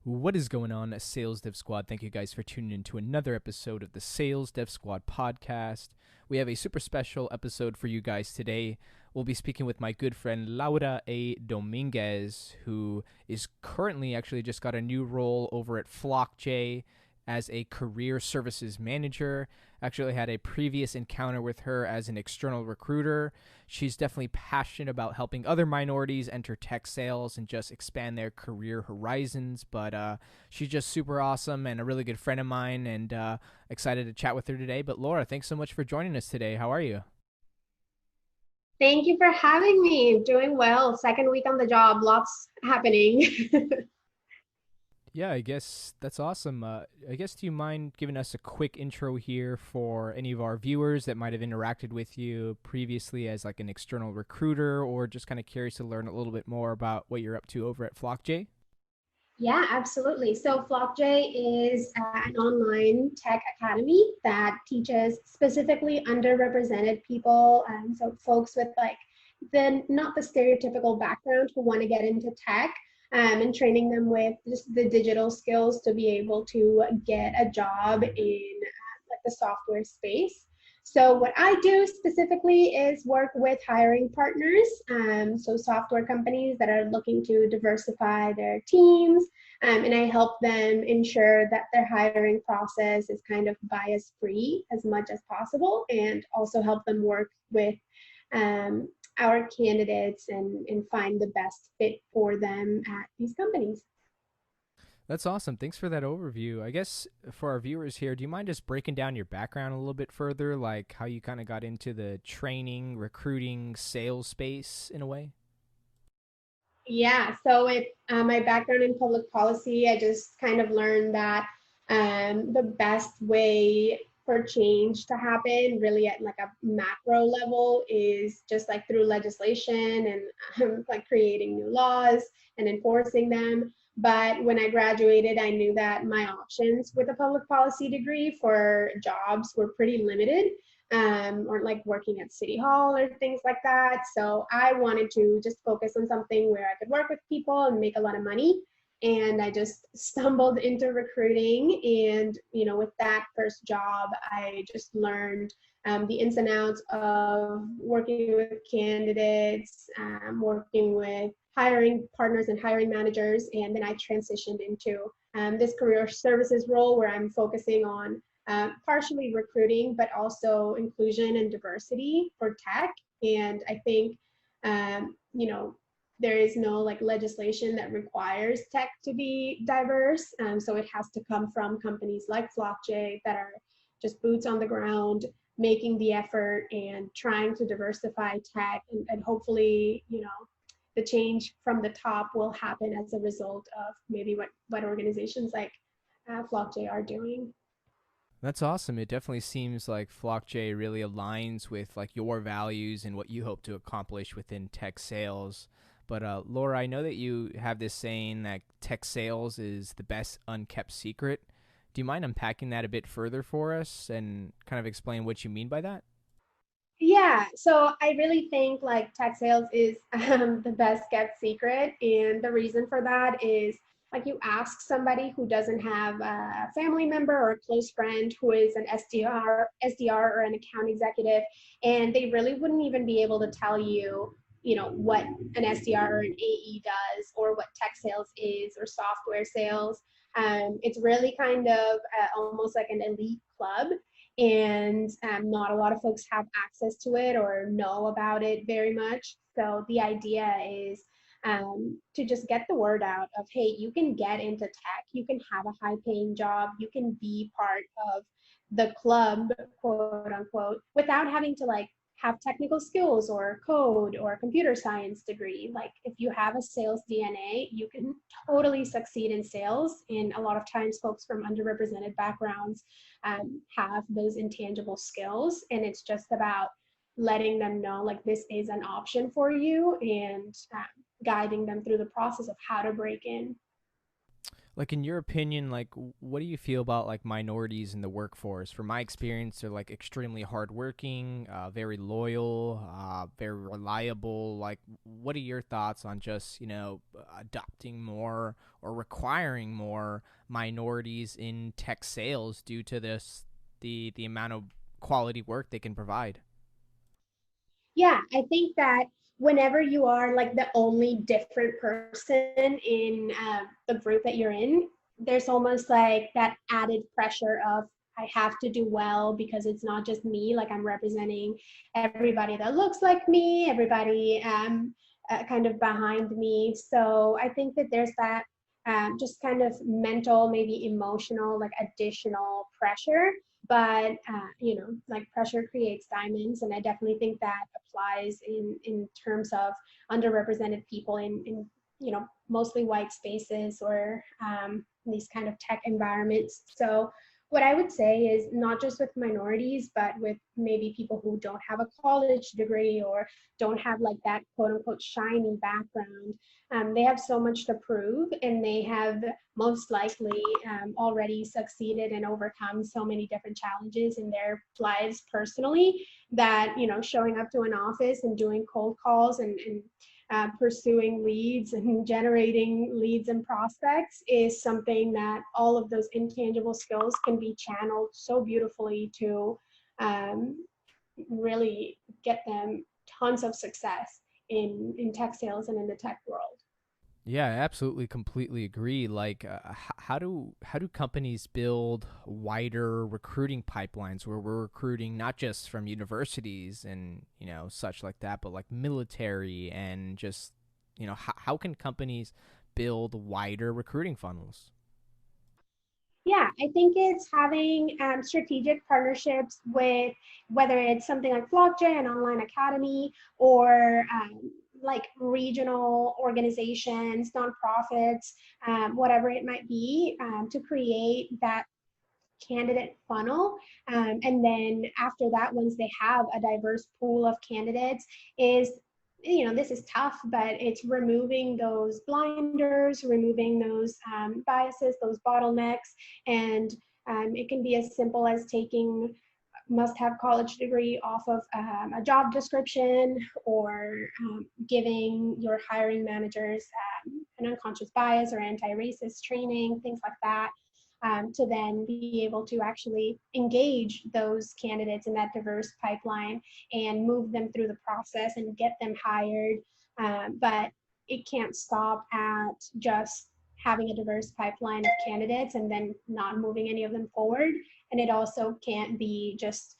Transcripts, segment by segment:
What is going on, Sales Dev Squad? Thank you guys for tuning in to another episode of the Sales Dev Squad podcast. We have a super special episode for you guys today. We'll be speaking with my good friend Laura A. Domínguez, who is currently actually just got a new role over at FlockJ as a career services manager. Actually had a previous encounter with her as an external recruiter. She's definitely passionate about helping other minorities enter tech sales and just expand their career horizons. But she's just super awesome and a really good friend of mine, and excited to chat with her today. But Laura, thanks so much for joining us today. How are you? Thank you for having me. Doing well. Second week on the job, lots happening. Yeah, I guess that's awesome. I guess, do you mind giving us a quick intro here for any of our viewers that might have interacted with you previously as like an external recruiter, or just kind of curious to learn a little bit more about what you're up to over at FlockJ? Yeah, absolutely. So FlockJ is an online tech academy that teaches specifically underrepresented people, so folks with like the not the stereotypical background who want to get into tech, and training them with just the digital skills to be able to get a job in like the software space. So what I do specifically is work with hiring partners, so software companies that are looking to diversify their teams, and I help them ensure that their hiring process is kind of bias free as much as possible, and also help them work with um, our candidates and find the best fit for them at these companies. That's awesome. Thanks for that overview. I guess for our viewers here, do you mind just breaking down your background a little bit further, like how you kind of got into the training, recruiting, sales space in a way? Yeah, so with my background in public policy, I just kind of learned that the best way for change to happen, really at like a macro level, is just like through legislation and like creating new laws and enforcing them. But when I graduated, I knew that my options with a public policy degree for jobs were pretty limited, or like working at City Hall or things like that. So I wanted to just focus on something where I could work with people and make a lot of money. And I just stumbled into recruiting. And, with that first job, I just learned the ins and outs of working with candidates, working with hiring partners and hiring managers. And then I transitioned into this career services role where I'm focusing on partially recruiting, but also inclusion and diversity for tech. And I think, there is no like legislation that requires tech to be diverse. So it has to come from companies like FlockJ that are just boots on the ground, making the effort and trying to diversify tech. And hopefully, the change from the top will happen as a result of maybe what organizations like FlockJ are doing. That's awesome. It definitely seems like FlockJ really aligns with like your values and what you hope to accomplish within tech sales. But Laura, I know that you have this saying that tech sales is the best unkept secret. Do you mind unpacking that a bit further for us and kind of explain what you mean by that? Yeah, so I really think like tech sales is the best kept secret. And the reason for that is like you ask somebody who doesn't have a family member or a close friend who is an SDR or an account executive, and they really wouldn't even be able to tell you, what an SDR or an AE does or what tech sales is or software sales. It's really kind of almost like an elite club, and not a lot of folks have access to it or know about it very much. So the idea is to just get the word out of, hey, you can get into tech, you can have a high paying job, you can be part of the club, quote unquote, without having to like have technical skills or code or computer science degree. Like if you have a sales DNA, you can totally succeed in sales. And a lot of times folks from underrepresented backgrounds have those intangible skills. And it's just about letting them know like this is an option for you, and guiding them through the process of how to break in. Like in your opinion, like what do you feel about like minorities in the workforce? From my experience, they're like extremely hardworking, very loyal, very reliable. Like, what are your thoughts on just adopting more or requiring more minorities in tech sales due to the amount of quality work they can provide? Yeah, I think that whenever you are like the only different person in the group that you're in, there's almost like that added pressure of I have to do well because it's not just me, like I'm representing everybody that looks like me, everybody kind of behind me. So I think that there's that just kind of mental, maybe emotional, like additional pressure, but like pressure creates diamonds, and I definitely think that applies in terms of underrepresented people in mostly white spaces or these kind of tech environments. So what I would say is not just with minorities, but with maybe people who don't have a college degree or don't have like that quote unquote shiny background. They have so much to prove, and they have most likely already succeeded and overcome so many different challenges in their lives personally that showing up to an office and doing cold calls and pursuing leads and generating leads and prospects is something that all of those intangible skills can be channeled so beautifully to um, really get them tons of success in tech sales and in the tech world. Yeah, I absolutely, completely agree. Like, how do companies build wider recruiting pipelines where we're recruiting not just from universities and such like that, but like military and just how can companies build wider recruiting funnels? Yeah, I think it's having strategic partnerships with whether it's something like Blockchain, an online academy, or like regional organizations, nonprofits, whatever it might be, to create that candidate funnel. And then after that, once they have a diverse pool of candidates, is this is tough, but it's removing those blinders, removing those biases, those bottlenecks, and it can be as simple as taking must have college degree off of a job description, or giving your hiring managers an unconscious bias or anti-racist training, things like that, to then be able to actually engage those candidates in that diverse pipeline and move them through the process and get them hired. But it can't stop at just having a diverse pipeline of candidates and then not moving any of them forward. And it also can't be just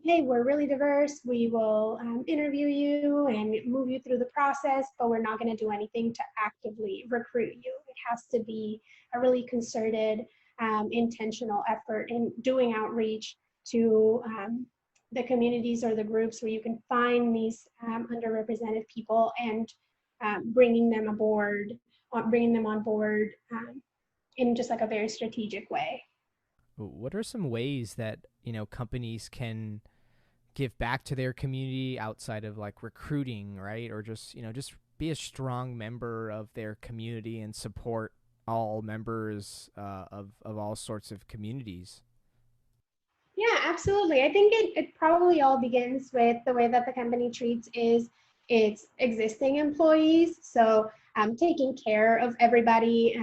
hey, we're really diverse. We will interview you and move you through the process, but we're not going to do anything to actively recruit you. It has to be a really concerted, intentional effort in doing outreach to the communities or the groups where you can find these underrepresented people and bringing them aboard, bringing them on board in just like a very strategic way. What are some ways that companies can give back to their community outside of like recruiting, right? Or just just be a strong member of their community and support all members of all sorts of communities. Yeah, absolutely. I think it probably all begins with the way that the company treats is its existing employees. So taking care of everybody,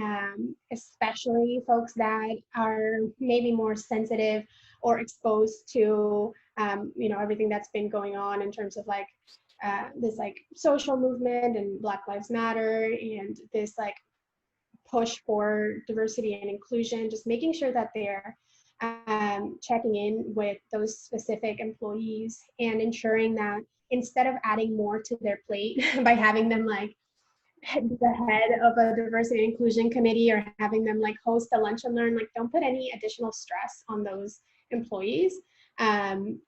especially folks that are maybe more sensitive or exposed to everything that's been going on in terms of like this like social movement and Black Lives Matter and this like push for diversity and inclusion, just making sure that they're checking in with those specific employees and ensuring that instead of adding more to their plate by having them like the head of a diversity and inclusion committee or having them like host a lunch and learn, like don't put any additional stress on those employees.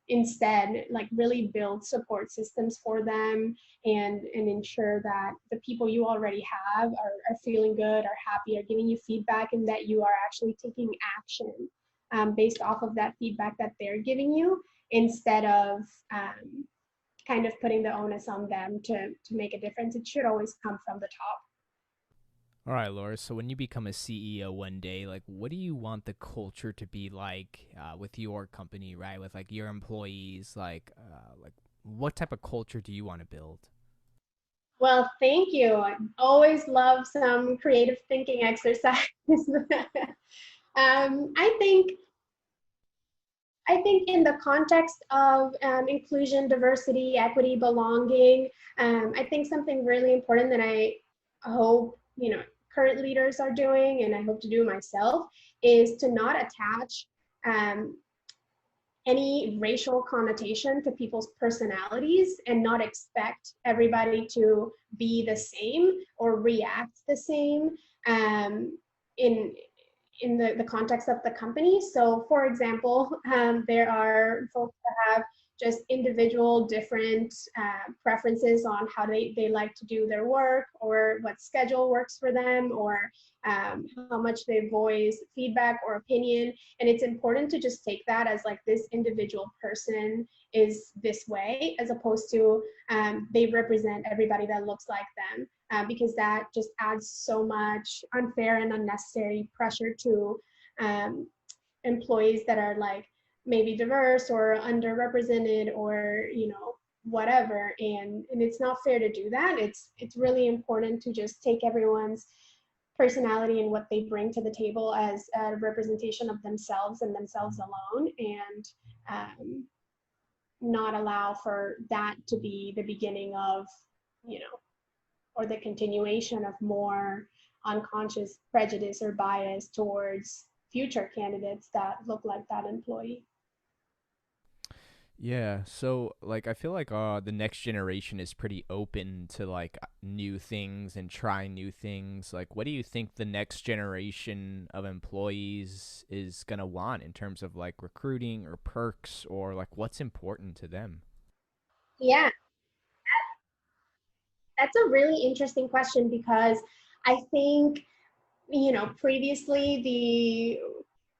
Instead, like really build support systems for them and ensure that the people you already have are feeling good, are happy, are giving you feedback, and that you are actually taking action based off of that feedback that they're giving you, instead of kind of putting the onus on them to make a difference. It should always come from the top. All right, Laura. So when you become a CEO one day, like, what do you want the culture to be like with your company, right? With like your employees, like what type of culture do you want to build? Well, thank you. I always love some creative thinking exercise. I think in the context of inclusion, diversity, equity, belonging, I think something really important that I hope current leaders are doing, and I hope to do myself, is to not attach um, any racial connotation to people's personalities and not expect everybody to be the same or react the same um, in the context of the company. So for example, there are folks that have just individual different preferences on how they like to do their work, or what schedule works for them, or how much they voice feedback or opinion. And it's important to just take that as like, this individual person is this way, as opposed to they represent everybody that looks like them, because that just adds so much unfair and unnecessary pressure to um, employees that are like maybe diverse or underrepresented, or whatever. And it's not fair to do that. It's really important to just take everyone's personality and what they bring to the table as a representation of themselves and themselves alone, and um, not allow for that to be the beginning of, or the continuation of more unconscious prejudice or bias towards future candidates that look like that employee. Yeah, so like I feel like the next generation is pretty open to like new things and trying new things. Like what do you think the next generation of employees is going to want in terms of like recruiting or perks, or like what's important to them? Yeah, that's a really interesting question, because I think, previously the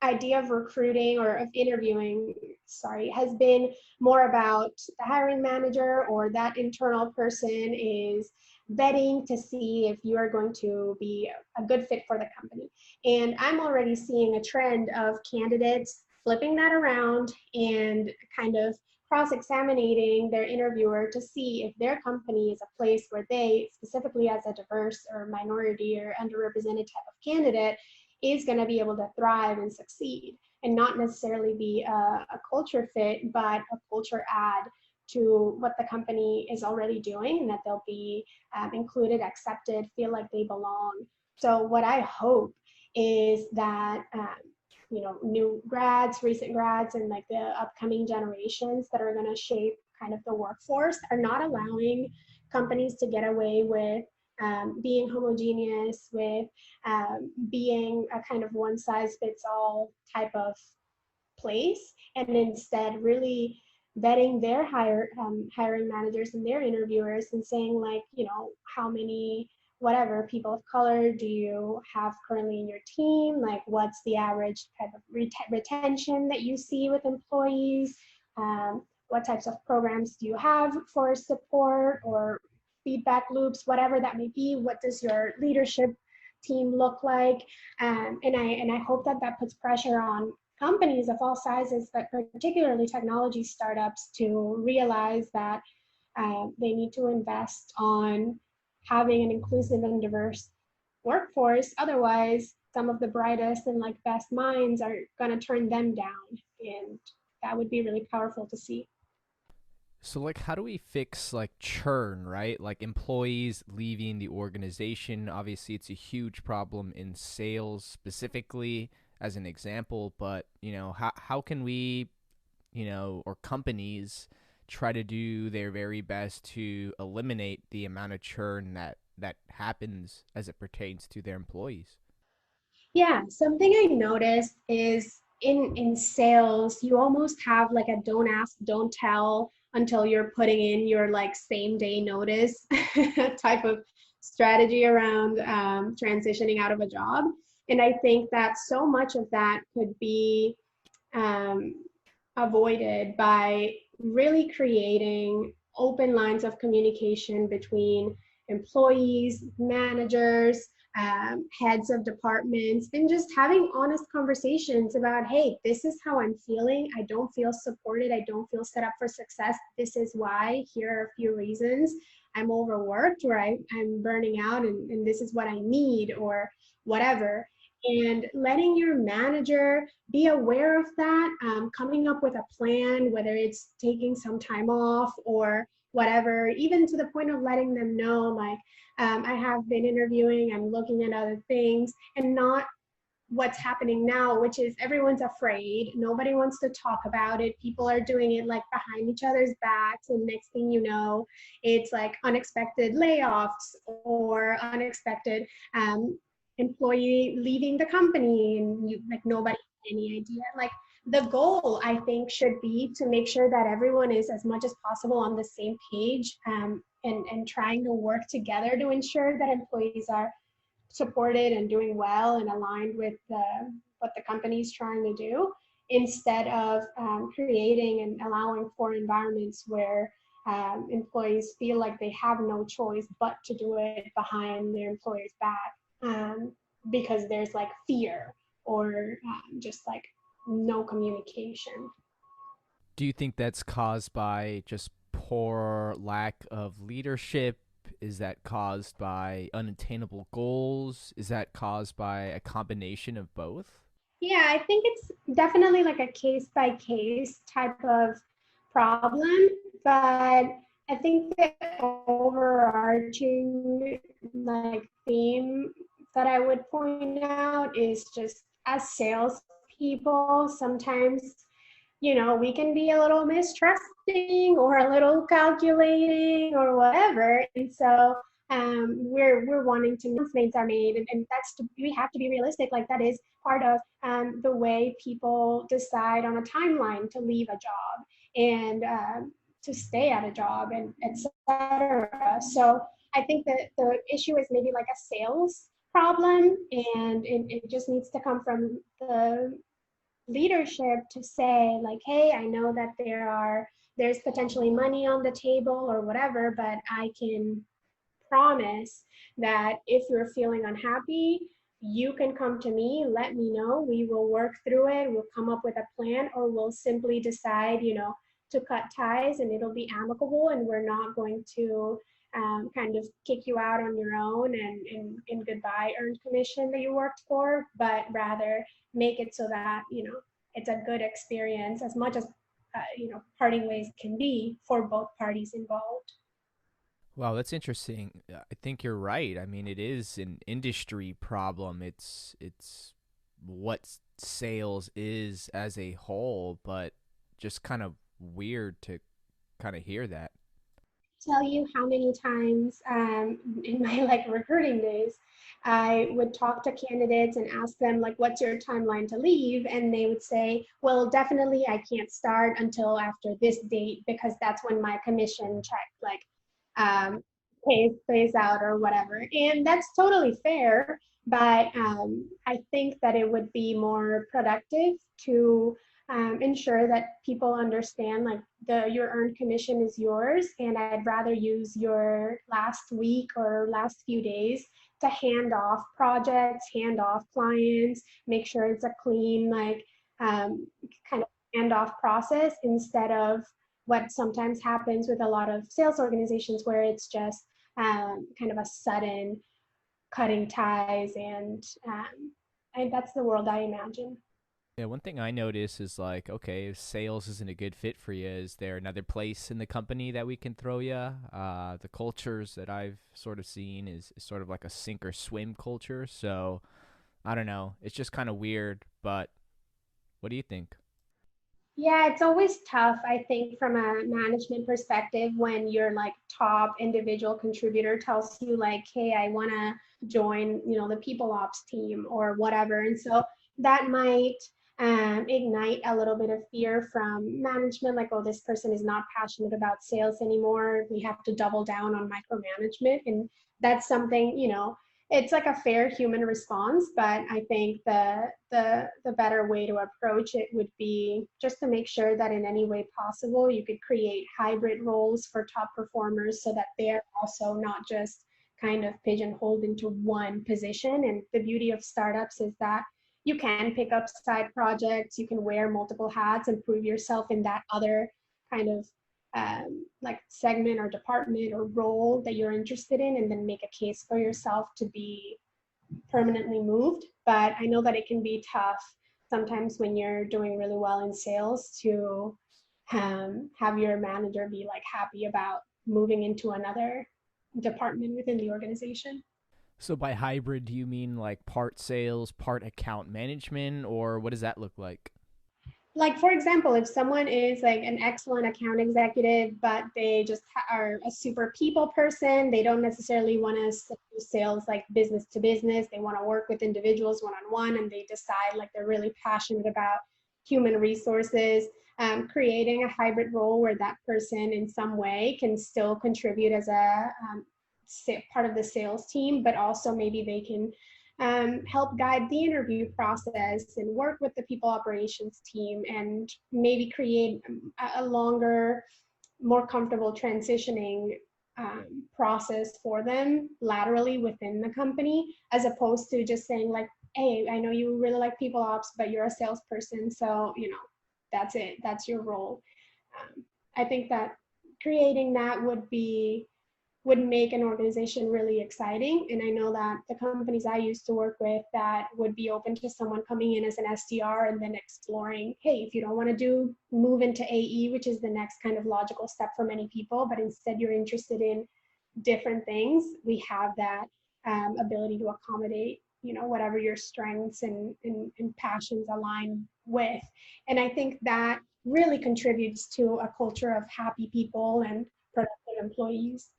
idea of recruiting or of interviewing, sorry, has been more about the hiring manager or that internal person is vetting to see if you are going to be a good fit for the company. And I'm already seeing a trend of candidates flipping that around and kind of cross-examining their interviewer to see if their company is a place where they, specifically as a diverse or minority or underrepresented type of candidate, is going to be able to thrive and succeed, and not necessarily be a culture fit, but a culture add to what the company is already doing, and that they'll be included, accepted, feel like they belong. So what I hope is that new grads, recent grads, and like the upcoming generations that are going to shape kind of the workforce are not allowing companies to get away with being homogeneous, with being a kind of one size fits all type of place, and instead really vetting their hiring managers and their interviewers and saying, like, how many whatever people of color do you have currently in your team, like what's the average type of retention that you see with employees, what types of programs do you have for support or feedback loops, whatever that may be, what does your leadership team look like, and I hope that that puts pressure on companies of all sizes, but particularly technology startups, to realize that they need to invest on having an inclusive and diverse workforce. Otherwise, some of the brightest and like best minds are going to turn them down, and that would be really powerful to see. So like how do we fix like churn, right? Like employees leaving the organization. Obviously it's a huge problem in sales specifically as an example, but how can we, or companies try to do their very best to eliminate the amount of churn that happens as it pertains to their employees? Yeah, something I noticed is in sales, you almost have like a don't ask, don't tell until you're putting in your like same day notice type of strategy around transitioning out of a job. And I think that so much of that could be um, avoided by really creating open lines of communication between employees, managers, heads of departments, and just having honest conversations about, hey, this is how I'm feeling. I don't feel supported. I don't feel set up for success. This is why. Here are a few reasons. I'm overworked, or I'm burning out, and this is what I need, or whatever. And letting your manager be aware of that, coming up with a plan, whether it's taking some time off or whatever, even to the point of letting them know, like, I have been interviewing, I'm looking at other things, and not what's happening now, which is everyone's afraid. Nobody wants to talk about it. People are doing it like behind each other's backs. And next thing you know, it's like unexpected layoffs or unexpected employee leaving the company, and like nobody had any idea. Like, the goal, I think, should be to make sure that everyone is as much as possible on the same page, and trying to work together to ensure that employees are supported and doing well and aligned with what the company is trying to do, instead of creating and allowing for environments where employees feel like they have no choice but to do it behind their employer's back, because there's like fear or just like no communication. Do you think that's caused by just poor lack of leadership? Is that caused by unattainable goals? Is that caused by a combination of both? Yeah, I think it's definitely like a case by case type of problem, but I think the overarching like theme that I would point out is just, as salespeople, sometimes, we can be a little mistrusting or a little calculating or whatever. And so we're wanting to announcements are made, and we have to be realistic. Like, that is part of the way people decide on a timeline to leave a job and to stay at a job, and etc. So I think that the issue is maybe like a sales problem, and it just needs to come from the leadership to say, like, hey, I know that there's potentially money on the table or whatever, but I can promise that if you're feeling unhappy, you can come to me, let me know, we will work through it, we'll come up with a plan, or we'll simply decide, to cut ties, and it'll be amicable, and we're not going to kind of kick you out on your own and goodbye earned commission that you worked for, but rather make it so that, it's a good experience, as much as, parting ways can be for both parties involved. Wow, that's interesting. I think you're right. I mean, it is an industry problem. It's what sales is as a whole, but just kind of weird to kind of hear that. Tell you how many times in my like recruiting days I would talk to candidates and ask them, like, what's your timeline to leave, and they would say, well, definitely I can't start until after this date, because that's when my commission check like um, pays out or whatever. And that's totally fair, but I think that it would be more productive to ensure that people understand, like, your earned commission is yours, and I'd rather use your last week or last few days to hand off projects, hand off clients, make sure it's a clean, like, kind of handoff process, instead of what sometimes happens with a lot of sales organizations, where it's just kind of a sudden cutting ties, and that's the world I imagine. Yeah, one thing I notice is like, okay, if sales isn't a good fit for you, is there another place in the company that we can throw you? The cultures that I've sort of seen is sort of like a sink or swim culture. So I don't know. It's just kind of weird, but what do you think? Yeah, it's always tough, I think, from a management perspective, when your like top individual contributor tells you, like, hey, I want to join, the people ops team or whatever. And so that might ignite a little bit of fear from management, like, oh, this person is not passionate about sales anymore. We have to double down on micromanagement. And that's something, it's like a fair human response, but I think the better way to approach it would be just to make sure that in any way possible you could create hybrid roles for top performers, so that they're also not just kind of pigeonholed into one position. And the beauty of startups is that you can pick up side projects, you can wear multiple hats and prove yourself in that other kind of like segment or department or role that you're interested in, and then make a case for yourself to be permanently moved. But I know that it can be tough sometimes when you're doing really well in sales to have your manager be like happy about moving into another department within the organization. So by hybrid, do you mean like part sales, part account management, or what does that look like? Like, for example, if someone is like an excellent account executive, but they just are a super people person, they don't necessarily want to do sales like business to business. They want to work with individuals one on one, and they decide like they're really passionate about human resources. Creating a hybrid role where that person in some way can still contribute as a part of the sales team, but also maybe they can help guide the interview process and work with the people operations team, and maybe create a longer, more comfortable transitioning process for them laterally within the company, as opposed to just saying like, hey, I know you really like people ops, but you're a salesperson, so that's it, that's your role. I think that creating that would make an organization really exciting. And I know that the companies I used to work with that would be open to someone coming in as an SDR and then exploring, hey, if you don't want to move into AE, which is the next kind of logical step for many people, but instead you're interested in different things, we have that ability to accommodate, whatever your strengths and passions align with. And I think that really contributes to a culture of happy people and productive employees.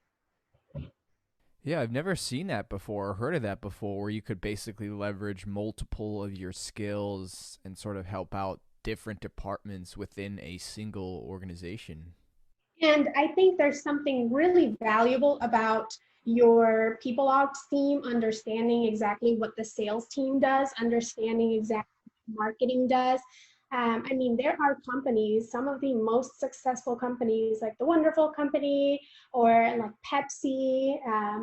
Yeah, I've never seen that before or heard of that before, where you could basically leverage multiple of your skills and sort of help out different departments within a single organization. And I think there's something really valuable about your people ops team understanding exactly what the sales team does, understanding exactly what marketing does. I mean, there are companies, some of the most successful companies, like the Wonderful Company or like Pepsi,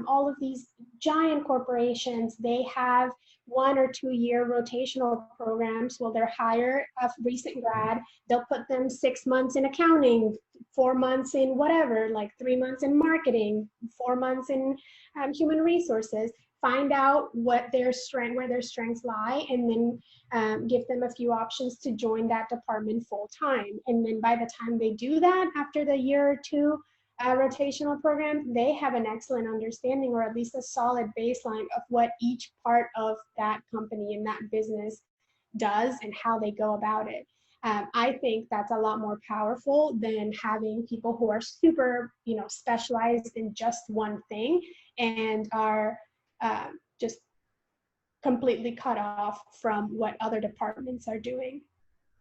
all of these giant corporations, they have 1 or 2 year rotational programs. Well, they'll hire a recent grad, they'll put them 6 months in accounting, 4 months in whatever, like 3 months in marketing, 4 months in human resources. Find out what where their strengths lie, and then give them a few options to join that department full time. And then by the time they do that, after the year or two rotational program, they have an excellent understanding, or at least a solid baseline of what each part of that company and that business does and how they go about it. I think that's a lot more powerful than having people who are super, specialized in just one thing and are just completely cut off from what other departments are doing.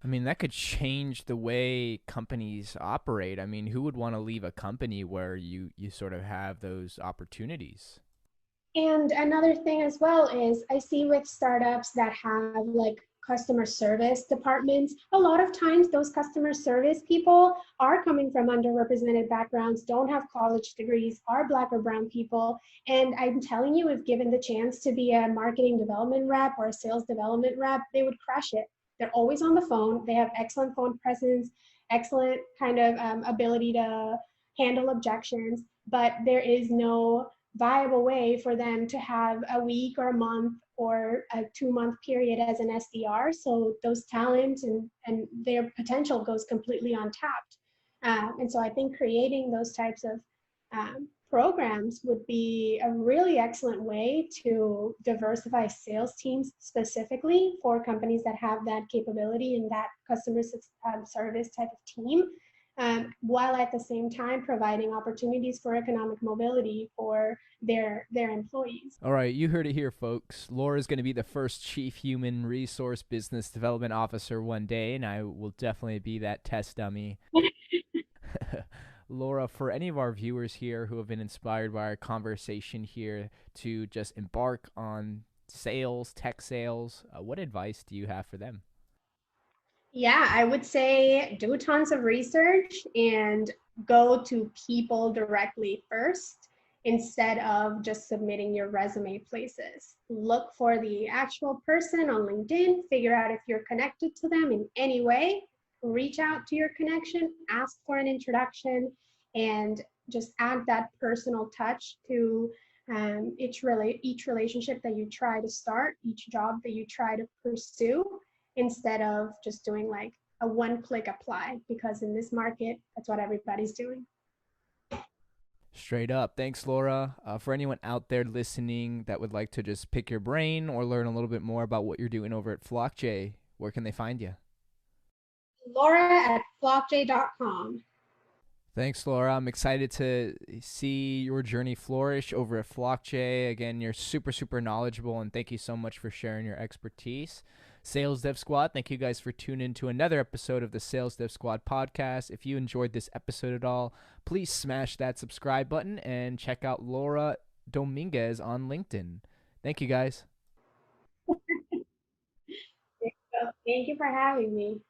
I mean, that could change the way companies operate. I mean, who would want to leave a company where you sort of have those opportunities? And another thing as well is I see with startups that have like customer service departments, a lot of times those customer service people are coming from underrepresented backgrounds, don't have college degrees, are Black or brown people. And I'm telling you, if given the chance to be a marketing development rep or a sales development rep, they would crush it. They're always on the phone. They have excellent phone presence, excellent kind of ability to handle objections, but there is no viable way for them to have a week or a month or a 2 month period as an SDR. So those talents and their potential goes completely untapped. And so I think creating those types of programs would be a really excellent way to diversify sales teams specifically for companies that have that capability and that customer service type of team, while at the same time providing opportunities for economic mobility for their employees. All right, you heard it here, folks. Laura's going to be the first Chief Human Resource Business Development Officer one day, and I will definitely be that test dummy. Laura, for any of our viewers here who have been inspired by our conversation here to just embark on sales, tech sales, what advice do you have for them? Yeah, I would say do tons of research and go to people directly first. instead of just submitting your resume places. Look for the actual person on LinkedIn, figure out if you're connected to them in any way, reach out to your connection, ask for an introduction, and just add that personal touch to each relationship that you try to start, each job that you try to pursue, instead of just doing like a one-click apply, because in this market, that's what everybody's doing. Straight up. Thanks, Laura. For anyone out there listening that would like to just pick your brain or learn a little bit more about what you're doing over at FlockJ, where can they find you? Laura at flockj.com. Thanks, Laura. I'm excited to see your journey flourish over at FlockJ. Again, you're super, super knowledgeable, and thank you so much for sharing your expertise. Sales Dev Squad, thank you guys for tuning in to another episode of the Sales Dev Squad podcast. If you enjoyed this episode at all, please smash that subscribe button and check out Laura Domínguez on LinkedIn. Thank you, guys. Thank you for having me.